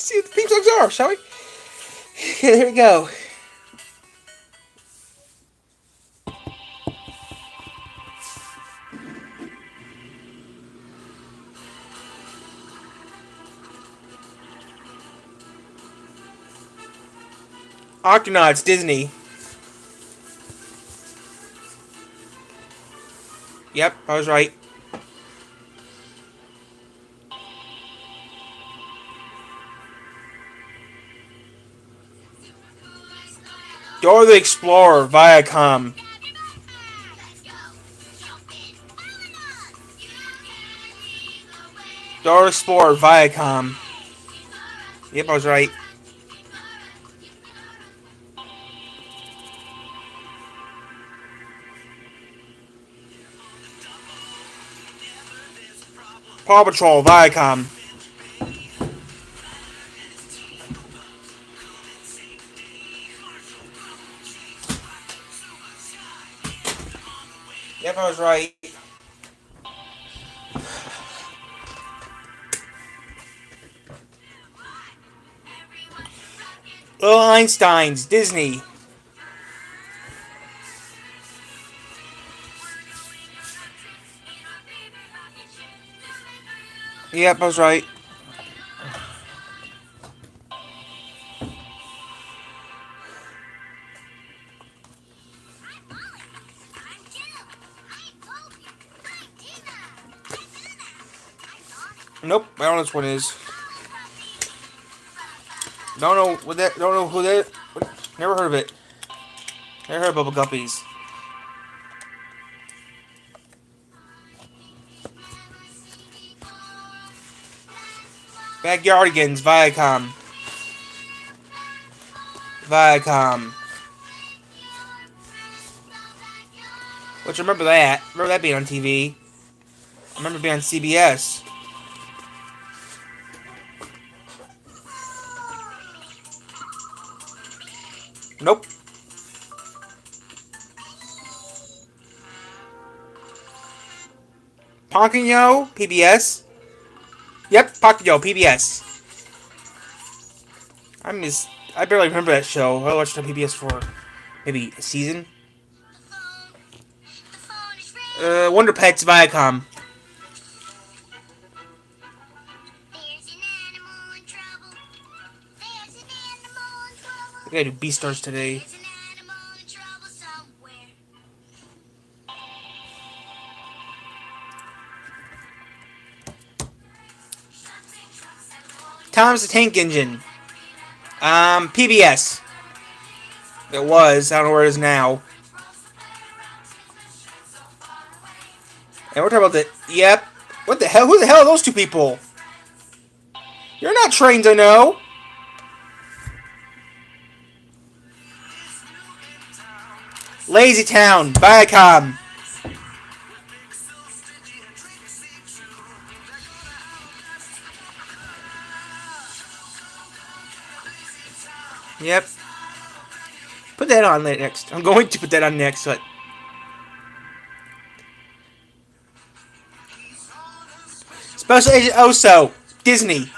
see what the theme songs are, shall we? Okay, here we go. Octonauts, Disney. Yep, I was right. Dora the Explorer, Viacom. Dora the Explorer, Viacom. Yep, I was right. Paw Patrol, Viacom. Yep, I was right. Little Einsteins, Disney. Yep, I was right. Nope, I don't know what this one is. Don't know what that. Don't know who that. Never heard of it. Never heard of Bubble Guppies. Backyardigans, Viacom. Viacom. Which I remember that. Remember that being on TV. I remember being on CBS. Nope. Pocoyo, PBS. Yep, Pocoyo, PBS. I barely remember that show. I watched it on PBS for maybe a season. Wonder Pets, Viacom. I gotta do Beastars today. Thomas the Tank Engine. PBS. It was. I don't know where it is now. And we're talking about the. Yep. What the hell? Who the hell are those two people? You're not trained to know. Lazy Town, Viacom. Yep. Put that on next. I'm going to put that on next. But Special Agent Oso, Disney.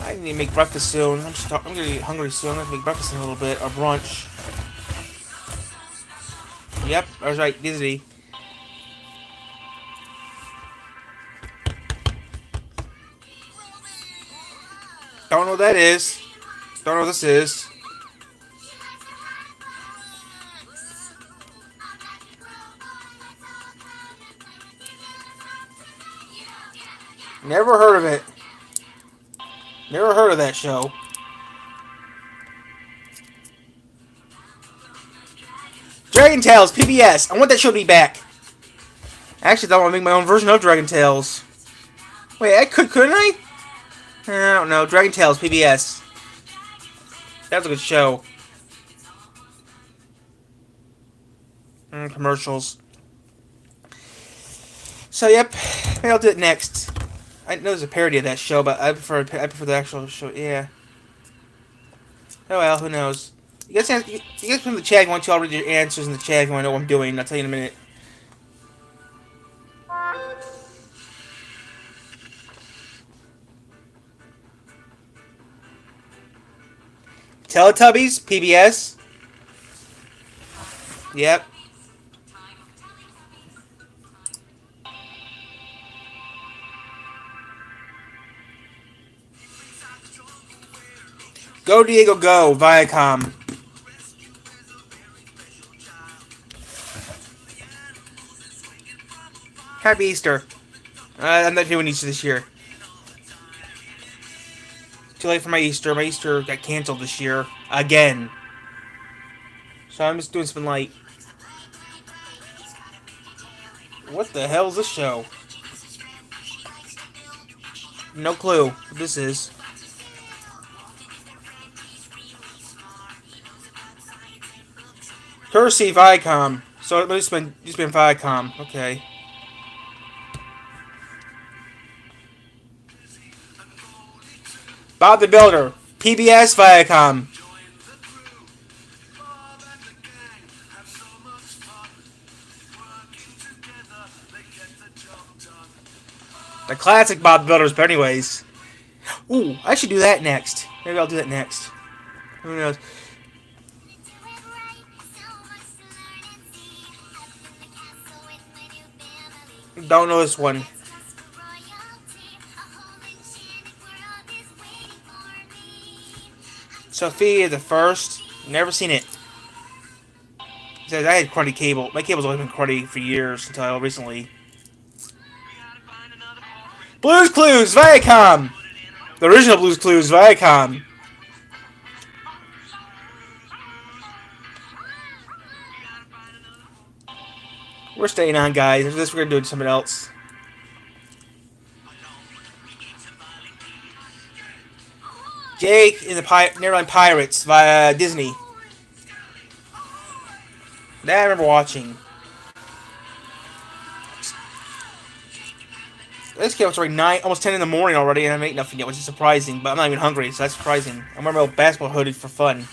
I need to make breakfast soon. I'm gonna get hungry soon. I'm gonna make breakfast in a little bit or brunch. Yep, I was right. Disney. Don't know what that is. Don't know what this is. Never heard of it. Never heard of that show. Dragon Tales, PBS. I want that show to be back. I actually thought I want to make my own version of Dragon Tales. Wait, couldn't I? I don't know. Dragon Tales, PBS. That was a good show. Commercials. So, yep. Maybe I'll do it next. I know there's a parody of that show, but I prefer the actual show. Yeah. Oh well, who knows? You guys put in the chat if you want to. I'll read your answers in the chat if you want to know what I'm doing. I'll tell you in a minute. Teletubbies, PBS. Yep. Go Diego Go, Viacom. Happy Easter. I'm not doing Easter this year. Too late for my Easter. My Easter got canceled this year. Again. So I'm just doing something light. What the hell is this show? No clue what this is. Courtesy Viacom. So it must have been Viacom. Okay. Bob the Builder. PBS Viacom. The classic Bob the Builders, but anyways. Ooh, I should do that next. Maybe I'll do that next. Who knows? Don't know this one. Sophia the First. Never seen it. Says I had cruddy cable. My cable's always been cruddy for years until recently. Blue's Clues, Viacom. The original Blue's Clues, Viacom. We're staying on, guys. After this, we're gonna do something else. Jake and the Neverland Pirates via Disney. That I remember watching. This came up already 9, almost 10 in the morning already, and I haven't eaten nothing yet, which is surprising. But I'm not even hungry, so that's surprising. I'm wearing my old basketball hoodie for fun.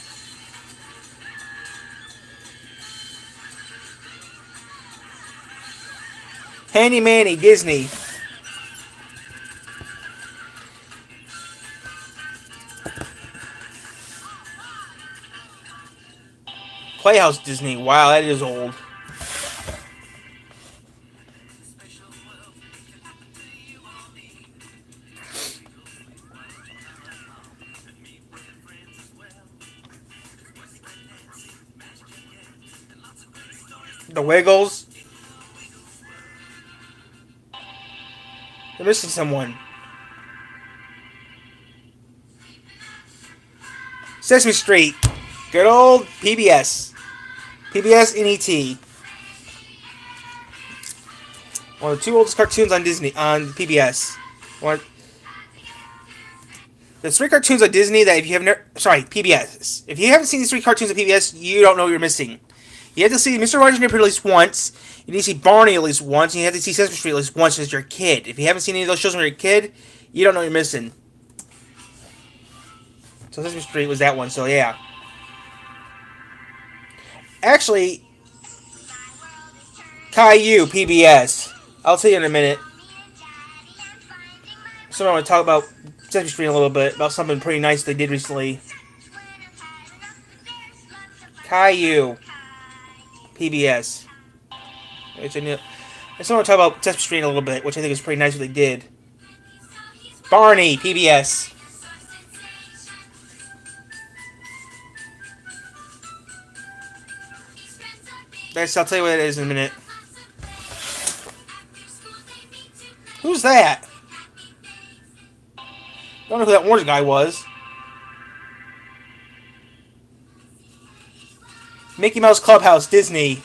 Handy Manny, Disney. Playhouse Disney. Wow, that is old. The Wiggles. They're missing someone. Sesame Street. Good old PBS. PBS NET. One of the two oldest cartoons on Disney, on PBS. There's 3 cartoons on Disney that if you have never... Sorry, PBS. If you haven't seen these 3 cartoons on PBS, you don't know what you're missing. You have to see Mr. Rogers' Neighborhood at least once. You need to see Barney at least once. And you have to see Sesame Street at least once as you're a kid. If you haven't seen any of those shows when you're a kid, you don't know what you're missing. So Sesame Street was that one, so yeah. Actually, Caillou, PBS. I'll tell you in a minute. So I want to talk about Sesame Street a little bit, about something pretty nice they did recently. Caillou, PBS. I just want to talk about Sesame Street a little bit, which I think is pretty nice what they did. Barney, PBS. I'll tell you what it is in a minute. Who's that? Don't know who that orange guy was. Mickey Mouse Clubhouse, Disney.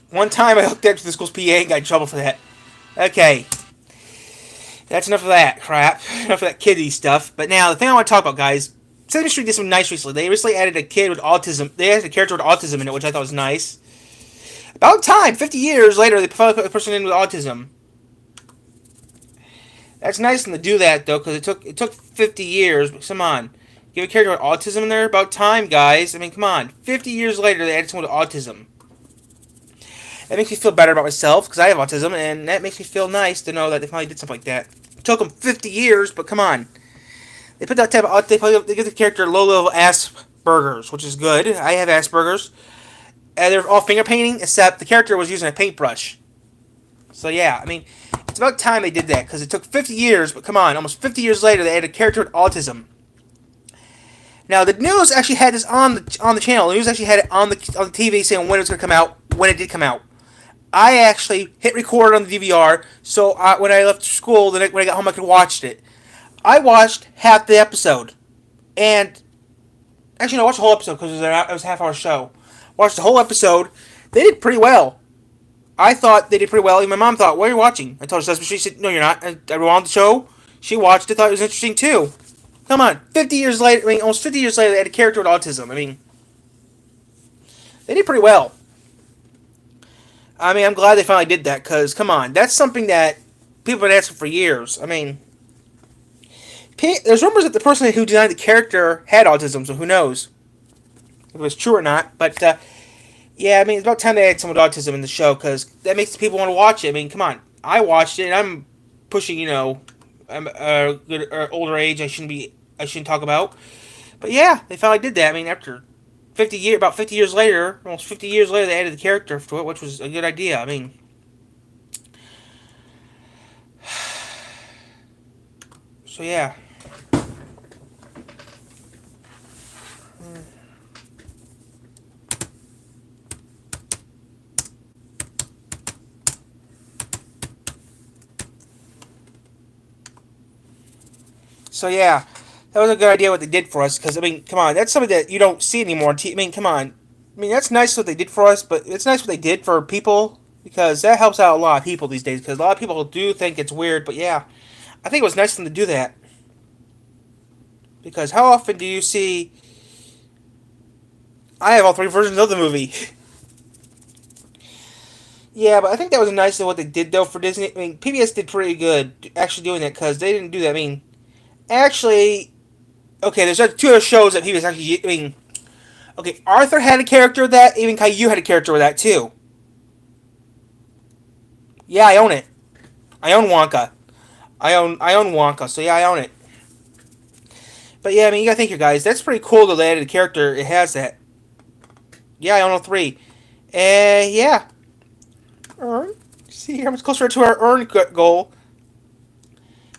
One time I hooked up to the school's PA and got in trouble for that. Okay. That's enough of that crap. Enough of that kiddie stuff. But now, the thing I want to talk about, guys. Sesame Street did something nice recently. They recently added a kid with autism. They added a character with autism in it, which I thought was nice. About time. 50 years later, they put a person in with autism. That's nice of them to do that, though, because it took 50 years. Come on. Give a character with autism in there? About time, guys. I mean, come on. 50 years later, they added someone with autism. It makes me feel better about myself because I have autism, and that makes me feel nice to know that they finally did something like that. It took them 50 years, but come on. They put that type of they give the character low level Asperger's, which is good. I have Asperger's. And they're all finger painting, except the character was using a paintbrush. So yeah, I mean, it's about time they did that because it took 50 years. But come on, almost 50 years later, they had a character with autism. Now the news actually had this on the channel. The news actually had it on the TV saying when it was going to come out. When it did come out, I actually hit record on the DVR. So when I left school, when I got home, I could watch it. I watched half the episode, and actually, no, I watched the whole episode because it was a half-hour show. Watched the whole episode. They did pretty well. I thought they did pretty well. Even my mom thought, "What are you watching?" I told her, she said, "No, you're not." And I rewound the show. She watched it, thought it was interesting too. Come on, 50 years later. I mean, almost 50 years later, they had a character with autism. I mean, they did pretty well. I mean, I'm glad they finally did that because, come on, that's something that people have been asking for years. I mean, there's rumors that the person who designed the character had autism, so who knows if it was true or not. But yeah, I mean, it's about time they had someone with autism in the show because that makes people want to watch it. I mean, come on, I watched it, and I'm pushing, I'm a good older age. I shouldn't talk about. But yeah, they finally did that. I mean, after about 50 years later, almost 50 years later, they added the character to it, which was a good idea. I mean, so yeah. So yeah, that was a good idea what they did for us. Because I mean, come on, that's something that you don't see anymore. I mean, come on. I mean, that's nice what they did for us, but it's nice what they did for people because that helps out a lot of people these days. Because a lot of people do think it's weird, but yeah, I think it was nice of them to do that. Because how often do you see? I have all three versions of the movie. Yeah, but I think that was nice of what they did though for Disney. I mean, PBS did pretty good actually doing that because they didn't do that. I mean, actually, okay, there's two other shows that PBS actually. I mean, okay, Arthur had a character with that. Even Caillou had a character with that too. Yeah, I own it. I own Wonka. I own Wonka. So yeah, I own it. But yeah, I mean, you gotta think here, guys. That's pretty cool though. They added a character. It has that. Yeah, I own all three. Yeah. Earn. See, I'm closer to our earn goal.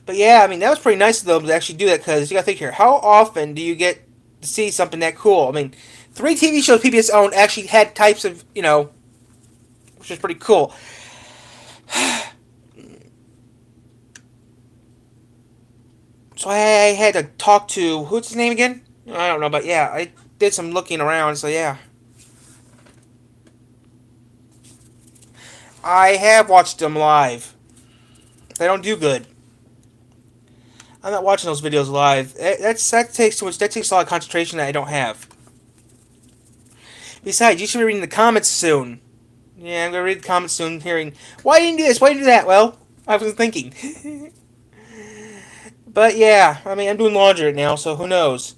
But yeah, I mean, that was pretty nice of them to actually do that because you gotta think here. How often do you get to see something that cool? I mean, 3 TV shows PBS owned actually had types of, which is pretty cool. So I had to talk to, who's his name again? I don't know, but yeah, I did some looking around, so yeah. I have watched them live. They don't do good. I'm not watching those videos live. That takes too much. That takes a lot of concentration that I don't have. Besides, you should be reading the comments soon. Yeah, I'm gonna read the comments soon. Hearing why you didn't do this, why you didn't do that. Well, I was thinking. But yeah, I mean, I'm doing laundry right now, so who knows?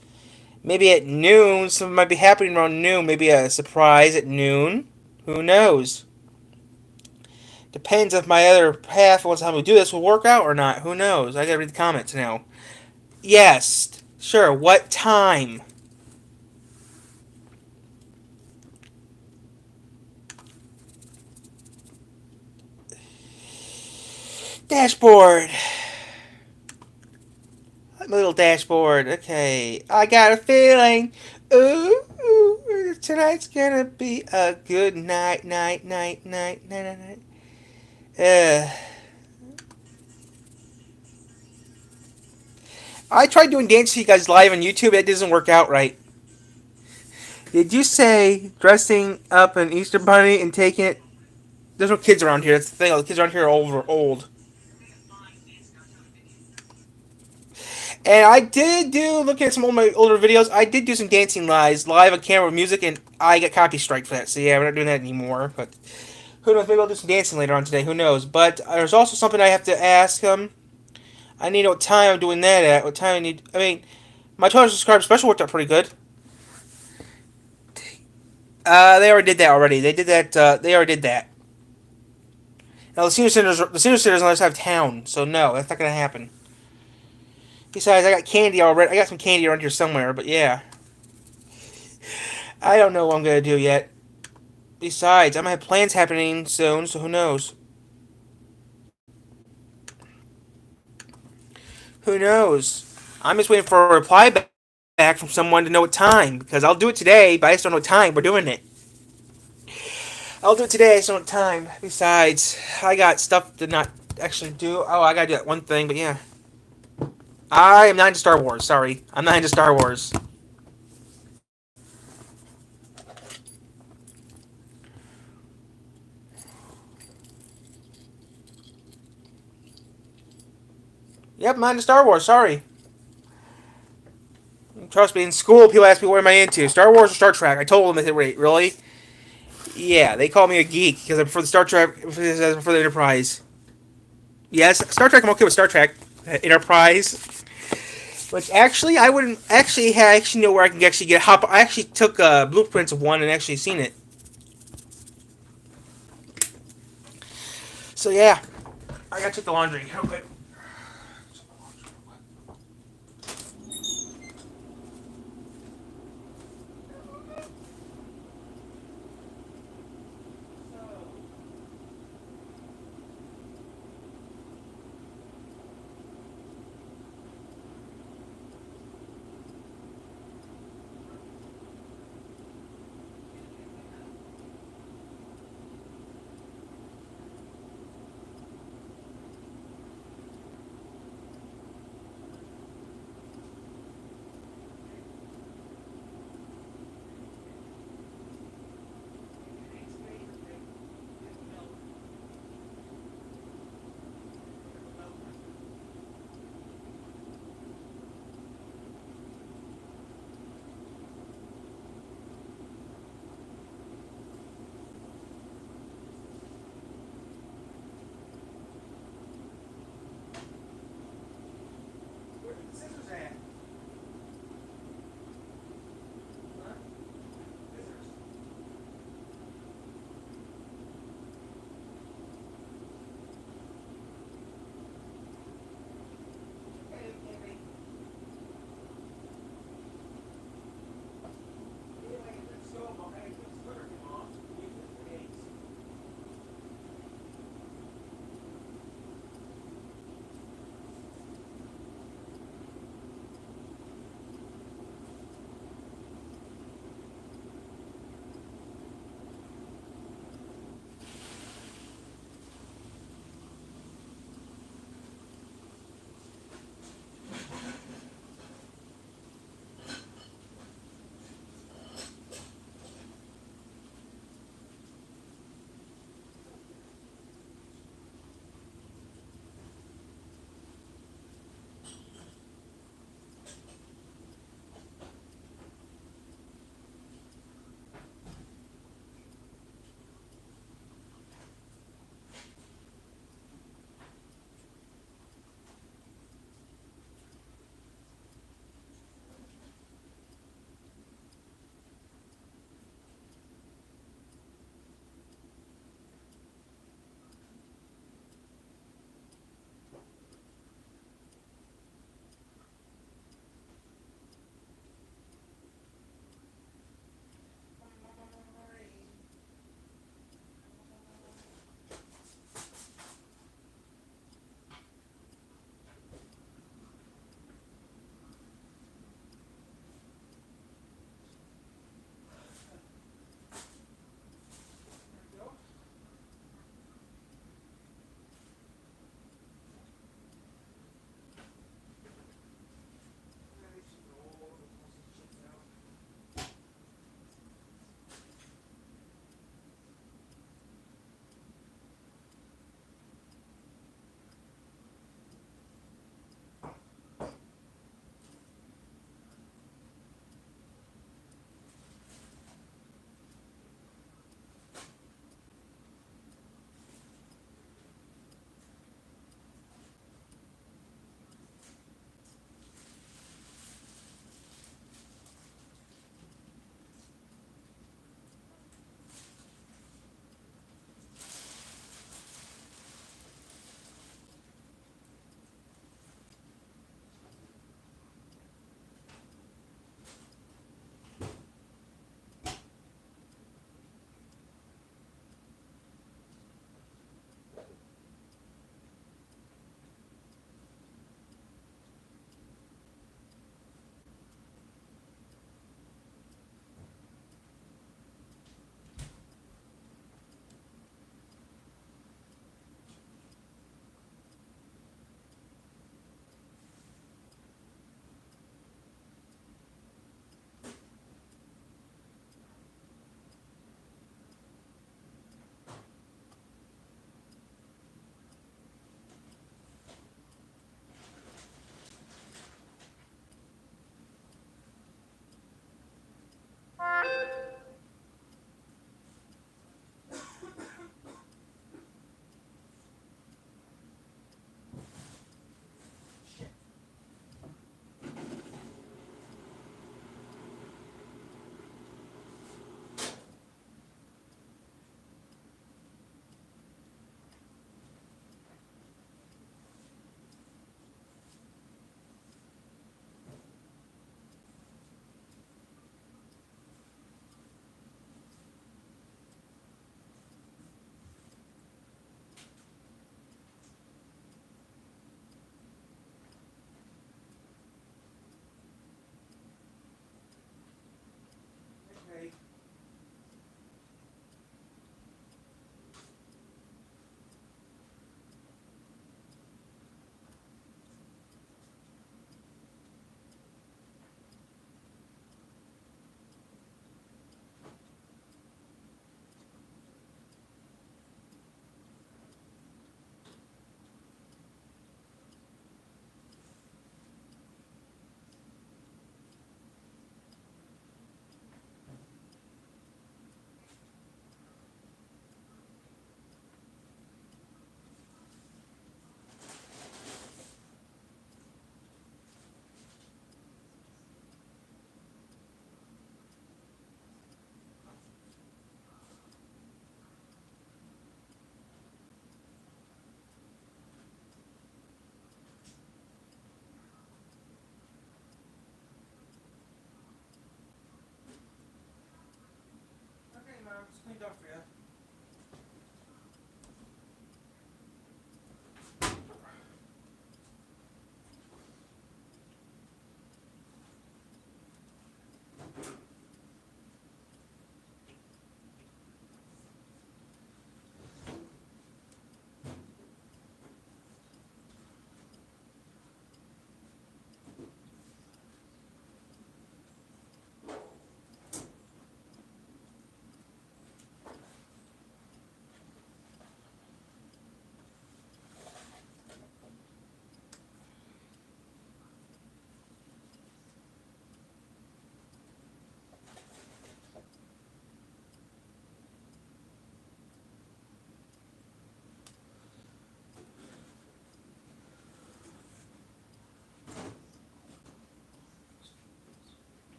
Maybe at noon, something might be happening around noon. Maybe a surprise at noon. Who knows? Depends if my other half wants to help me do this will work out or not. Who knows? I gotta read the comments now. Yes. Sure. What time? Dashboard. My little dashboard. Okay. I got a feeling. Ooh, tonight's gonna be a good night. I tried doing dance to you guys live on YouTube. It doesn't work out right. Did you say dressing up an Easter bunny and taking it? There's no kids around here. That's the thing. All the kids around here are old. And I did do, looking at some of my older videos, I did do some dancing live on camera with music, and I got copy strike for that. So yeah, we're not doing that anymore. But who knows? Maybe I'll do some dancing later on today. Who knows? But there's also something I have to ask them. I need to know what time I'm doing that at. What time I need. I mean, my 200 subscriber special worked out pretty good. They already did that already. They did that. They already did that. Now the senior centers on the other side of town, so no, that's not gonna happen. Besides, I got candy already. I got some candy around here somewhere, but yeah, I don't know what I'm gonna do yet. Besides, I might have plans happening soon, so who knows? Who knows? I'm just waiting for a reply back from someone to know what time, because I'll do it today, but I just don't know what time we're doing it. I'll do it today, I just don't know what time. Besides, I got stuff to not actually do. Oh, I gotta do that one thing, but yeah. I am not into Star Wars, sorry. I'm not into Star Wars. Yep, I'm not into Star Wars, sorry. Trust me, in school, people ask me what am I into, Star Wars or Star Trek. I told them, they said, wait, really? Yeah, they call me a geek because I prefer the Star Trek for the Enterprise. Yes, Star Trek. I'm okay with Star Trek Enterprise, which actually I wouldn't actually know where I can actually get hop. I actually took blueprints of one and actually seen it. So yeah, I gotta check the laundry. Okay.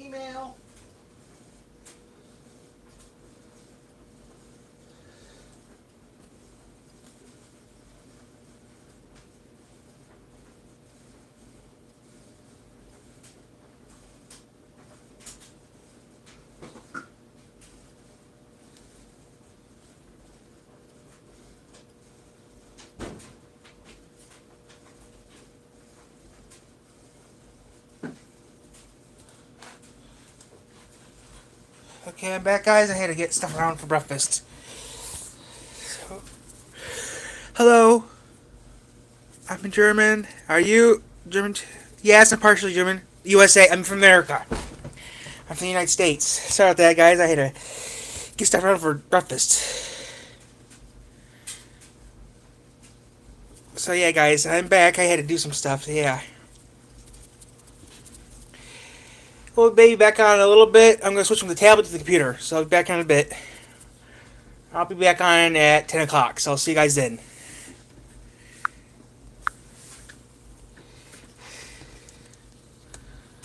Email. Okay, I'm back, guys. I had to get stuff around for breakfast. So, hello. I'm German. Are you German? Yes, I'm partially German. USA. I'm from America. I'm from the United States. Sorry about that, guys. I had to get stuff around for breakfast. So yeah, guys, I'm back. I had to do some stuff. So, yeah. We'll be back on in a little bit. I'm going to switch from the tablet to the computer. So I'll be back on in a bit. I'll be back on at 10 o'clock. So I'll see you guys then.